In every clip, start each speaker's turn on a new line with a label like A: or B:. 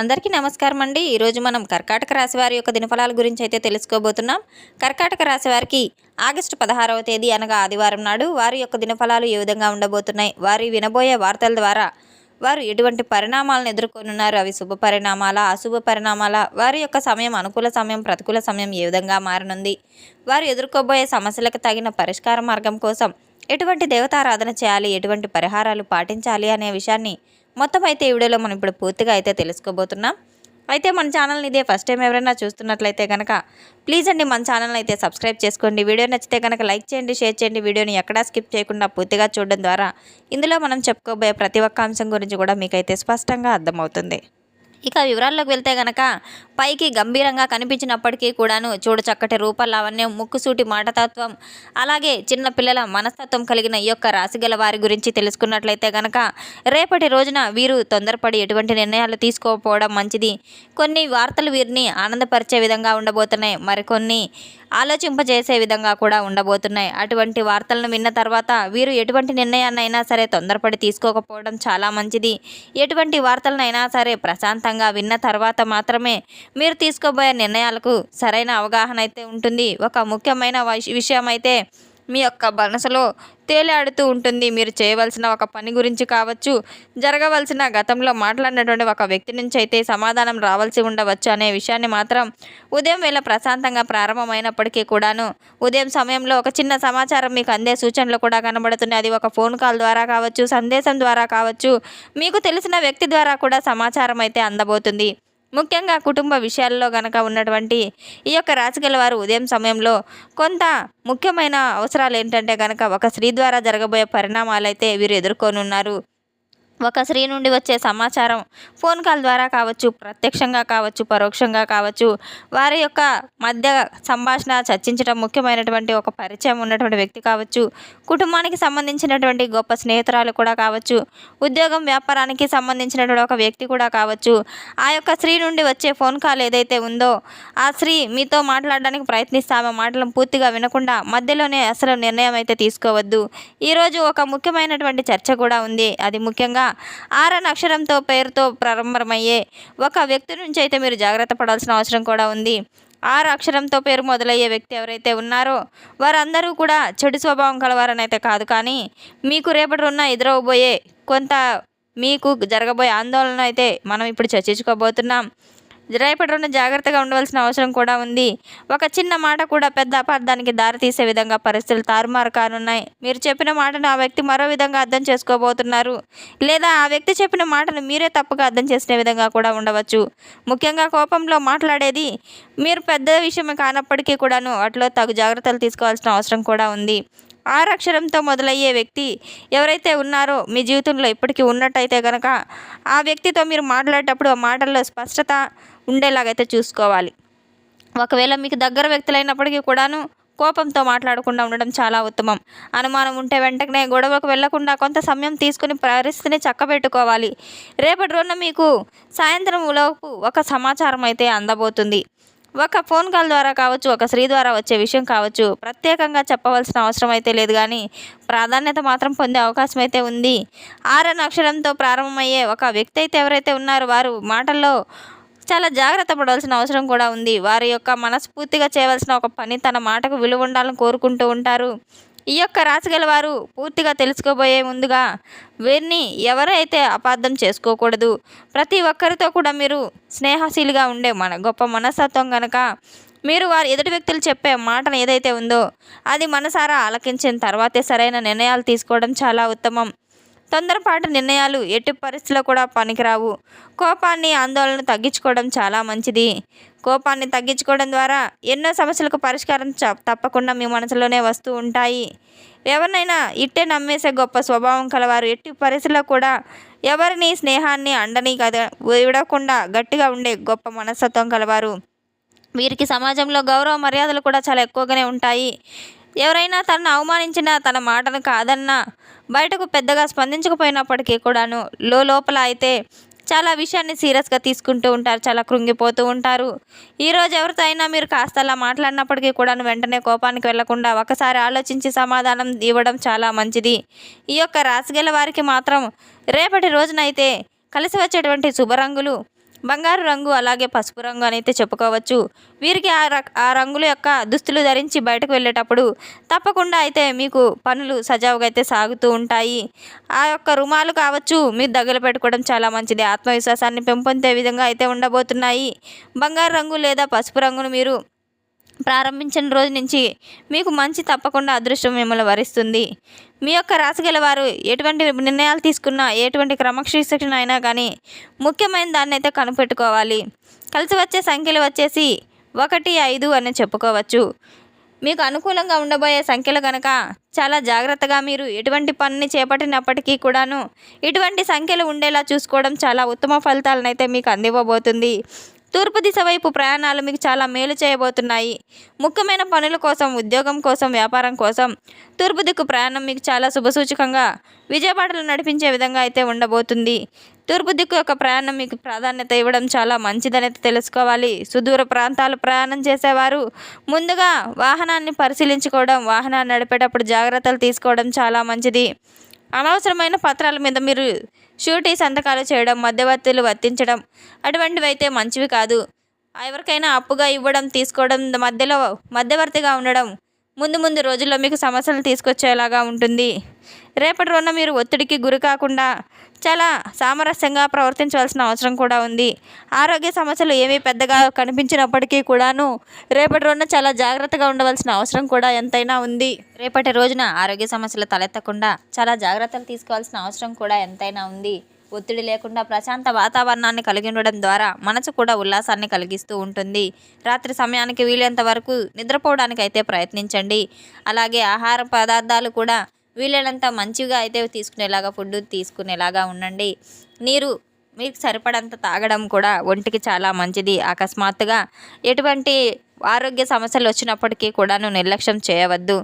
A: అందరికీ నమస్కారం అండి. ఈరోజు మనం కర్కాటక రాశి వారి యొక్క దినఫలాల గురించి అయితే తెలుసుకోబోతున్నాం. కర్కాటక రాశి వారికి ఆగస్టు 16వ తేదీ అనగా ఆదివారం నాడు వారి యొక్క దినఫలాలు ఏ విధంగా ఉండబోతున్నాయి, వారి వినబోయే వార్తల ద్వారా వారు ఎటువంటి పరిణామాలను ఎదుర్కొనున్నారు, అవి శుభ పరిణామాలా, అశుభ పరిణామాలా, వారి యొక్క సమయం అనుకూల సమయం, ప్రతికూల సమయం ఏ విధంగా మారనుంది, వారు ఎదుర్కోబోయే సమస్యలకు తగిన పరిష్కార మార్గం కోసం ఎటువంటి దేవతారాధన చేయాలి, ఎటువంటి పరిహారాలు పాటించాలి అనే విషయాన్ని మొత్తం అయితే ఈ వీడియోలో మనం ఇప్పుడు పూర్తిగా అయితే తెలుసుకోబోతున్నాం. అయితే మన ఛానల్ని ఇదే ఫస్ట్ టైం ఎవరైనా చూస్తున్నట్లయితే కనుక ప్లీజ్ అండి మన ఛానల్ని అయితే సబ్స్క్రైబ్ చేసుకోండి. వీడియో నచ్చితే కనుక లైక్ చేయండి, షేర్ చేయండి. వీడియోని ఎక్కడా స్కిప్ చేయకుండా పూర్తిగా చూడడం ద్వారా ఇందులో మనం చెప్పుకోబోయే ప్రతి ఒక్క అంశం గురించి కూడా మీకైతే స్పష్టంగా అర్థమవుతుంది. ఇక వివరాల్లోకి వెళ్తే గనక పైకి గంభీరంగా కనిపించినప్పటికీ కూడాను చూడచక్కటి రూపలావణ్యం, ముక్కుసూటి మాటతత్వం, అలాగే చిన్న పిల్లల మనస్తత్వం కలిగిన ఈ యొక్క రాశిగల వారి గురించి తెలుసుకున్నట్లయితే గనక రేపటి రోజున వీరు తొందరపడి ఎటువంటి నిర్ణయాలు తీసుకోకపోవడం మంచిది. కొన్ని వార్తలు వీరిని ఆనందపరిచే విధంగా ఉండబోతున్నాయి, మరికొన్ని ఆలోచింపజేసే విధంగా కూడా ఉండబోతున్నాయి. అటువంటి వార్తలను విన్న తర్వాత వీరు ఎటువంటి నిర్ణయాన్నైనా సరే తొందరపడి తీసుకోకపోవడం చాలా మంచిది. ఎటువంటి వార్తలనైనా సరే ప్రశాంతంగా విన్న తర్వాత మాత్రమే మీరు తీసుకోబోయే నిర్ణయాలకు సరైన అవగాహన అయితే ఉంటుంది. ఒక ముఖ్యమైన విషయం అయితే మీ యొక్క మనసులో తేలాడుతూ ఉంటుంది. మీరు చేయవలసిన ఒక పని గురించి కావచ్చు, జరగవలసిన గతంలో మాట్లాడినటువంటి ఒక వ్యక్తి నుంచి అయితే సమాధానం రావాల్సి ఉండవచ్చు అనే విషయాన్ని మాత్రం ఉదయం వేళ ప్రశాంతంగా ప్రారంభమైనప్పటికీ కూడాను ఉదయం సమయంలో ఒక చిన్న సమాచారం మీకు అందే సూచనలు కూడా కనబడుతున్నాయి. అది ఒక ఫోన్ కాల్ ద్వారా కావచ్చు, సందేశం ద్వారా కావచ్చు, మీకు తెలిసిన వ్యక్తి ద్వారా కూడా సమాచారం అయితే అందబోతుంది. ముఖ్యంగా కుటుంబ విషయాల్లో గనక ఉన్నటువంటి ఈ యొక్క రాశిగల వారు ఉదయం సమయంలో కొంత ముఖ్యమైన అవసరాలు ఏంటంటే కనుక ఒక స్త్రీ ద్వారా జరగబోయే పరిణామాలు అయితే వీరు ఎదుర్కొనున్నారు. ఒక స్త్రీ నుండి వచ్చే సమాచారం ఫోన్ కాల్ ద్వారా కావచ్చు, ప్రత్యక్షంగా కావచ్చు, పరోక్షంగా కావచ్చు, వారి యొక్క మధ్య సంభాషణ చర్చించడం ముఖ్యమైనటువంటి ఒక పరిచయం ఉన్నటువంటి వ్యక్తి కావచ్చు, కుటుంబానికి సంబంధించినటువంటి గొప్ప స్నేహితురాలు కూడా కావచ్చు, ఉద్యోగం వ్యాపారానికి సంబంధించినటువంటి ఒక వ్యక్తి కూడా కావచ్చు. ఆ యొక్క స్త్రీ నుండి వచ్చే ఫోన్ కాల్ ఏదైతే ఉందో ఆ స్త్రీ మీతో మాట్లాడడానికి ప్రయత్నిస్తే ఆమె మాటలను పూర్తిగా వినకుండా మధ్యలోనే అసలు నిర్ణయం అయితే తీసుకోవద్దు. ఈరోజు ఒక ముఖ్యమైనటువంటి చర్చ కూడా ఉంది. అది ముఖ్యంగా ఆరని అక్షరంతో పేరుతో ప్రారంభమయ్యే ఒక వ్యక్తి నుంచి అయితే మీరు జాగ్రత్త పడాల్సిన అవసరం కూడా ఉంది. ఆరు అక్షరంతో పేరు మొదలయ్యే వ్యక్తి ఎవరైతే ఉన్నారో వారందరూ కూడా చెడు స్వభావం కలవారనైతే కాదు, కానీ మీకు రేపటి రోజున ఎదురవబోయే కొంత మీకు జరగబోయే ఆందోళన అయితే మనం ఇప్పుడు చర్చించుకోబోతున్నాం. రేపటి రోజున జాగ్రత్తగా ఉండవలసిన అవసరం కూడా ఉంది. ఒక చిన్న మాట కూడా పెద్ద అపార్థానికి దారితీసే విధంగా పరిస్థితులు తారుమారు కానున్నాయి. మీరు చెప్పిన మాటను ఆ వ్యక్తి మరో విధంగా అర్థం చేసుకోబోతున్నారు, లేదా ఆ వ్యక్తి చెప్పిన మాటను మీరే తప్పుగా అర్థం చేసే విధంగా కూడా ఉండవచ్చు. ముఖ్యంగా కోపంలో మాట్లాడేది మీరు పెద్ద విషయం కానప్పటికీ కూడాను వాటిలో తగు జాగ్రత్తలు తీసుకోవాల్సిన అవసరం కూడా ఉంది. ఆరు అక్షరంతో మొదలయ్యే వ్యక్తి ఎవరైతే ఉన్నారో మీ జీవితంలో ఇప్పటికీ ఉన్నట్టయితే కనుక ఆ వ్యక్తితో మీరు మాట్లాడేటప్పుడు ఆ మాటల్లో స్పష్టత ఉండేలాగైతే చూసుకోవాలి. ఒకవేళ మీకు దగ్గర వ్యక్తులైనప్పటికీ కూడాను కోపంతో మాట్లాడకుండా ఉండడం చాలా ఉత్తమం. అనుమానం ఉంటే వెంటనే గొడవకు వెళ్లకుండా కొంత సమయం తీసుకుని పరిస్థితిని చక్కబెట్టుకోవాలి. రేపటి రోజున మీకు సాయంత్రం లోపు ఒక సమాచారం అయితే అందబోతుంది. ఒక ఫోన్ కాల్ ద్వారా కావచ్చు, ఒక స్త్రీ ద్వారా వచ్చే విషయం కావచ్చు, ప్రత్యేకంగా చెప్పవలసిన అవసరం అయితే లేదు, కానీ ప్రాధాన్యత మాత్రం పొందే అవకాశం అయితే ఉంది. ఆరని అక్షరంతో ప్రారంభమయ్యే ఒక వ్యక్తి అయితే ఎవరైతే ఉన్నారో వారు మాటల్లో చాలా జాగ్రత్త పడవలసిన అవసరం కూడా ఉంది. వారి యొక్క మనస్ఫూర్తిగా చేయవలసిన ఒక పని తన మాటకు విలువ ఉండాలని కోరుకుంటూ ఉంటారు. ఈ యొక్క రాశిగల వారు పూర్తిగా తెలుసుకోబోయే ముందుగా వీరిని ఎవరైతే అపార్థం చేసుకోకూడదు. ప్రతి ఒక్కరితో కూడా మీరు స్నేహశీలిగా ఉండే గొప్ప మనస్తత్వం కనుక మీరు వారి ఎదుటి వ్యక్తులు చెప్పే మాటను ఏదైతే ఉందో అది మనసారా ఆలకించిన తర్వాతే సరైన నిర్ణయాలు తీసుకోవడం చాలా ఉత్తమం. తొందరపాటు నిర్ణయాలు ఎట్టి పరిస్థితిలో కూడా పనికిరావు. కోపాన్ని, ఆందోళన తగ్గించుకోవడం చాలా మంచిది. కోపాన్ని తగ్గించుకోవడం ద్వారా ఎన్నో సమస్యలకు పరిష్కారం తప్పకుండా మీ మనసులోనే వస్తూ ఉంటాయి. ఎవరినైనా ఇట్టే నమ్మేసే గొప్ప స్వభావం కలవారు. ఎట్టి పరిస్థితుల్లో కూడా ఎవరిని స్నేహాన్ని అండని కదా విడకుండా గట్టిగా ఉండే గొప్ప మనస్తత్వం కలవారు. వీరికి సమాజంలో గౌరవ మర్యాదలు కూడా చాలా ఎక్కువగానే ఉంటాయి. ఎవరైనా తనను అవమానించినా, తన మాటను కాదన్నా, బయటకు పెద్దగా స్పందించకపోయినప్పటికీ కూడాను లోపల అయితే చాలా విషయాన్ని సీరియస్గా తీసుకుంటూ ఉంటారు, చాలా కృంగిపోతూ ఉంటారు. ఈరోజు ఎవరితో అయినా మీరు కాస్త అలా మాట్లాడినప్పటికీ కూడాను వెంటనే కోపానికి వెళ్లకుండా ఒకసారి ఆలోచించి సమాధానం ఇవ్వడం చాలా మంచిది. ఈ యొక్క రాశిగల వారికి మాత్రం రేపటి రోజునైతే కలిసి వచ్చేటువంటి శుభరంగులు బంగారు రంగు అలాగే పసుపు రంగు అని అయితే చెప్పుకోవచ్చు. వీరికి ఆ రంగుల యొక్క దుస్తులు ధరించి బయటకు వెళ్ళేటప్పుడు తప్పకుండా అయితే మీకు పనులు సజావుగా అయితే సాగుతూ ఉంటాయి. ఆ యొక్క రుమాలు కావచ్చు మీరు దగ్గర పెట్టుకోవడం చాలా మంచిది. ఆత్మవిశ్వాసాన్ని పెంపొందే విధంగా అయితే ఉండబోతున్నాయి. బంగారు రంగు లేదా పసుపు రంగును మీరు ప్రారంభించిన రోజు నుంచి మీకు మంచి తప్పకుండా అదృష్టం మిమ్మల్ని వరిస్తుంది. మీ యొక్క రాశి గల వారు ఎటువంటి నిర్ణయాలు తీసుకున్నా, ఎటువంటి క్రమశిక్షణ అయినా కానీ ముఖ్యమైన దాన్ని అయితే కనిపెట్టుకోవాలి. కలిసి వచ్చే సంఖ్యలు వచ్చేసి 1, 5 అని చెప్పుకోవచ్చు. మీకు అనుకూలంగా ఉండబోయే సంఖ్యలు కనుక చాలా జాగ్రత్తగా మీరు ఎటువంటి పనిని చేపట్టినప్పటికీ కూడాను ఇటువంటి సంఖ్యలు ఉండేలా చూసుకోవడం చాలా ఉత్తమ ఫలితాలను అయితే మీకు అందివ్వబోతుంది. తూర్పు దిశ వైపు ప్రయాణాలు మీకు చాలా మేలు చేయబోతున్నాయి. ముఖ్యమైన పనుల కోసం, ఉద్యోగం కోసం, వ్యాపారం కోసం తూర్పు దిక్కు ప్రయాణం మీకు చాలా శుభసూచకంగా విజయబాటలు నడిపించే విధంగా అయితే ఉండబోతుంది. తూర్పు దిక్కు యొక్క ప్రయాణం మీకు ప్రాధాన్యత ఇవ్వడం చాలా మంచిదని తెలుసుకోవాలి. సుదూర ప్రాంతాలు ప్రయాణం చేసేవారు ముందుగా వాహనాన్ని పరిశీలించుకోవడం, వాహనాన్ని నడిపేటప్పుడు జాగ్రత్తలు తీసుకోవడం చాలా మంచిది. అనవసరమైన పత్రాల మీద మీరు షూరిటీ సంతకాలు చేయడం, మధ్యవర్తులు వర్తించడం అటువంటివి అయితే మంచివి కాదు. ఎవరికైనా అప్పుగా ఇవ్వడం, తీసుకోవడం, మధ్యలో మధ్యవర్తిగా ఉండడం ముందు రోజుల్లో మీకు సమస్యలు తీసుకొచ్చేలాగా ఉంటుంది. రేపటి రోజున మీరు ఒత్తిడికి గురి కాకుండా చాలా సామరస్యంగా ప్రవర్తించవలసిన అవసరం కూడా ఉంది. ఆరోగ్య సమస్యలు ఏమీ పెద్దగా కనిపించినప్పటికీ కూడాను రేపటి రోజున చాలా జాగ్రత్తగా ఉండవలసిన అవసరం కూడా ఎంతైనా ఉంది. రేపటి రోజున ఆరోగ్య సమస్యలు తలెత్తకుండా చాలా జాగ్రత్తలు తీసుకోవాల్సిన అవసరం కూడా ఎంతైనా ఉంది. ఒత్తిడి లేకుండా ప్రశాంత వాతావరణాన్ని కలిగి ఉండడం ద్వారా మనసు కూడా ఉల్లాసాన్ని కలిగిస్తూ ఉంటుంది. రాత్రి సమయానికి వీలైనంత వరకు నిద్రపోవడానికి అయితే ప్రయత్నించండి. అలాగే ఆహార పదార్థాలు కూడా వీలైనంత మంచిగా అయితే తీసుకునేలాగా ఫుడ్ తీసుకునేలాగా ఉండండి. నీరు మీకు సరిపడంత తాగడం కూడా ఒంటికి చాలా మంచిది. అకస్మాత్తుగా ఎటువంటి ఆరోగ్య సమస్యలు వచ్చినప్పటికీ కూడాను నిర్లక్ష్యం చేయవద్దు.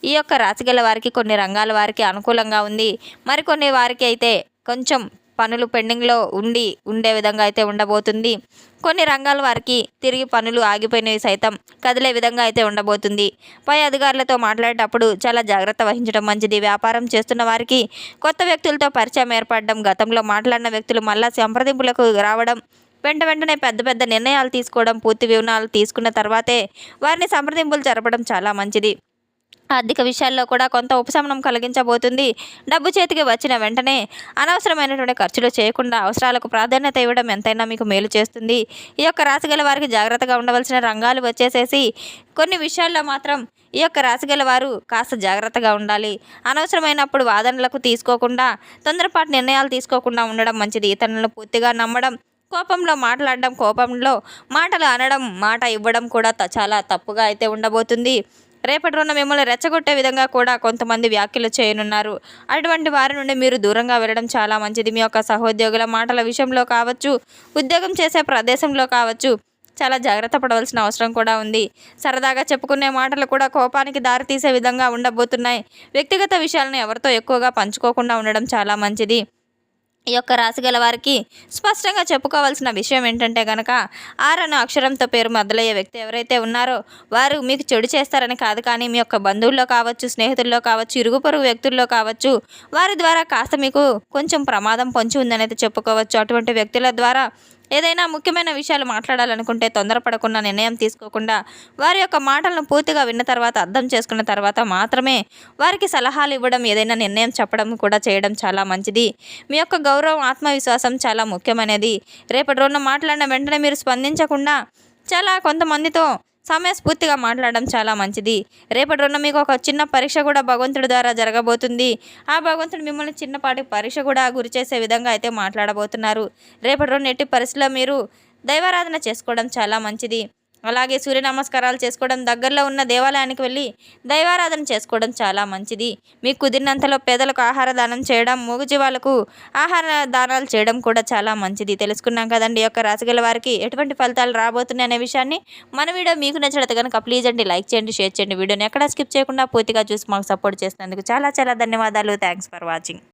A: ఈ యొక్క రాశిగల వారికి కొన్ని రంగాల వారికి అనుకూలంగా ఉంది. మరికొన్ని వారికి అయితే కొంచెం పనులు పెండింగ్లో ఉండే విధంగా అయితే ఉండబోతుంది. కొన్ని రంగాల వారికి తిరిగి పనులు ఆగిపోయినవి సైతం కదిలే విధంగా అయితే ఉండబోతుంది. పై అధికారులతో మాట్లాడేటప్పుడు చాలా జాగ్రత్త వహించడం మంచిది. వ్యాపారం చేస్తున్న వారికి కొత్త వ్యక్తులతో పరిచయం ఏర్పడడం, గతంలో మాట్లాడిన వ్యక్తులు మళ్ళా సంప్రదింపులకు రావడం, వెంటనే పెద్ద నిర్ణయాలు తీసుకోవడం, పూర్తి వివరాలు తీసుకున్న తర్వాతే వారిని సంప్రదింపులు జరపడం చాలా మంచిది. ఆర్థిక విషయాల్లో కూడా కొంత ఉపశమనం కలిగించబోతుంది. డబ్బు చేతికి వచ్చిన వెంటనే అనవసరమైనటువంటి ఖర్చులు చేయకుండా అవసరాలకు ప్రాధాన్యత ఇవ్వడం ఎంతైనా మీకు మేలు చేస్తుంది. ఈ యొక్క రాశి గల వారికి జాగ్రత్తగా ఉండవలసిన రంగాలు వచ్చేసేసి కొన్ని విషయాల్లో మాత్రం ఈ యొక్క రాశిగల వారు కాస్త జాగ్రత్తగా ఉండాలి. అనవసరమైనప్పుడు వాదనలకు తీసుకోకుండా, తొందరపాటు నిర్ణయాలు తీసుకోకుండా ఉండడం మంచిది. ఇతరులను పూర్తిగా నమ్మడం, కోపంలో మాట్లాడడం, కోపంలో మాటలు అనడం, మాట ఇవ్వడం కూడా చాలా తప్పుగా అయితే ఉండబోతుంది. రేపటి రోజున మిమ్మల్ని రెచ్చగొట్టే విధంగా కూడా కొంతమంది వ్యాఖ్యలు చేయనున్నారు. అటువంటి వారి నుండి మీరు దూరంగా వెళ్ళడం చాలా మంచిది. మీ యొక్క సహోద్యోగుల మాటల విషయంలో కావచ్చు, ఉద్యోగం చేసే ప్రదేశంలో కావచ్చు చాలా జాగ్రత్త పడవలసిన అవసరం కూడా ఉంది. సరదాగా చెప్పుకునే మాటలు కూడా కోపానికి దారితీసే విధంగా ఉండబోతున్నాయి. వ్యక్తిగత విషయాలను ఎవరితో ఎక్కువగా పంచుకోకుండా ఉండడం చాలా మంచిది. ఈ యొక్క రాశి గల వారికి స్పష్టంగా చెప్పుకోవాల్సిన విషయం ఏంటంటే కనుక అనే అక్షరంతో పేరు మొదలయ్యే వ్యక్తి ఎవరైతే ఉన్నారో వారు మీకు చెడు చేస్తారని కాదు, కానీ మీ యొక్క బంధువుల్లో కావచ్చు, స్నేహితుల్లో కావచ్చు, ఇరుగు పొరుగు వ్యక్తుల్లో కావచ్చు వారి ద్వారా కాస్త మీకు కొంచెం ప్రమాదం పొంచి ఉందని అయితే చెప్పుకోవచ్చు. అటువంటి వ్యక్తుల ద్వారా ఏదైనా ముఖ్యమైన విషయాలు మాట్లాడాలనుకుంటే తొందరపడకుండా, నిర్ణయం తీసుకోకుండా వారి యొక్క మాటలను పూర్తిగా విన్న తర్వాత, అర్థం చేసుకున్న తర్వాత మాత్రమే వారికి సలహాలు ఇవ్వడం, ఏదైనా నిర్ణయం చెప్పడం కూడా చేయడం చాలా మంచిది. మీ యొక్క గౌరవం, ఆత్మవిశ్వాసం చాలా ముఖ్యమైనది. రేపటి రోజున మాట్లాడిన వెంటనే మీరు స్పందించకుండా చాలా కొంతమందితో సమయస్ఫూర్తిగా మాట్లాడడం చాలా మంచిది. రేపటి రోజున మీకు ఒక చిన్న పరీక్ష కూడా భగవంతుడి ద్వారా జరగబోతుంది. ఆ భగవంతుడు మిమ్మల్ని చిన్నపాటి పరీక్ష కూడా గురి చేసే విధంగా అయితే మాట్లాడబోతున్నారు. రేపటి రోజున ఎట్టి పరిస్థితుల్లో మీరు దైవారాధన చేసుకోవడం చాలా మంచిది. అలాగే సూర్య నమస్కారాలు చేసుకోవడం, దగ్గరలో ఉన్న దేవాలయానికి వెళ్ళి దైవారాధన చేసుకోవడం చాలా మంచిది. మీకు కుదిరినంతలో పేదలకు ఆహార దానం చేయడం, మూగజీవాలకు ఆహార దానాలు చేయడం కూడా చాలా మంచిది. తెలుసుకున్నాం కదండి ఈ యొక్క రాశిగల వారికి ఎటువంటి ఫలితాలు రాబోతున్నాయి అనే విషయాన్ని. మన వీడియో మీకు నచ్చినట్టు కనుక ప్లీజ్ అండి లైక్ చేయండి, షేర్ చేయండి. వీడియోని ఎక్కడ స్కిప్ చేయకుండా పూర్తిగా చూసి మాకు సపోర్ట్ చేసినందుకు చాలా ధన్యవాదాలు. Thanks for watching.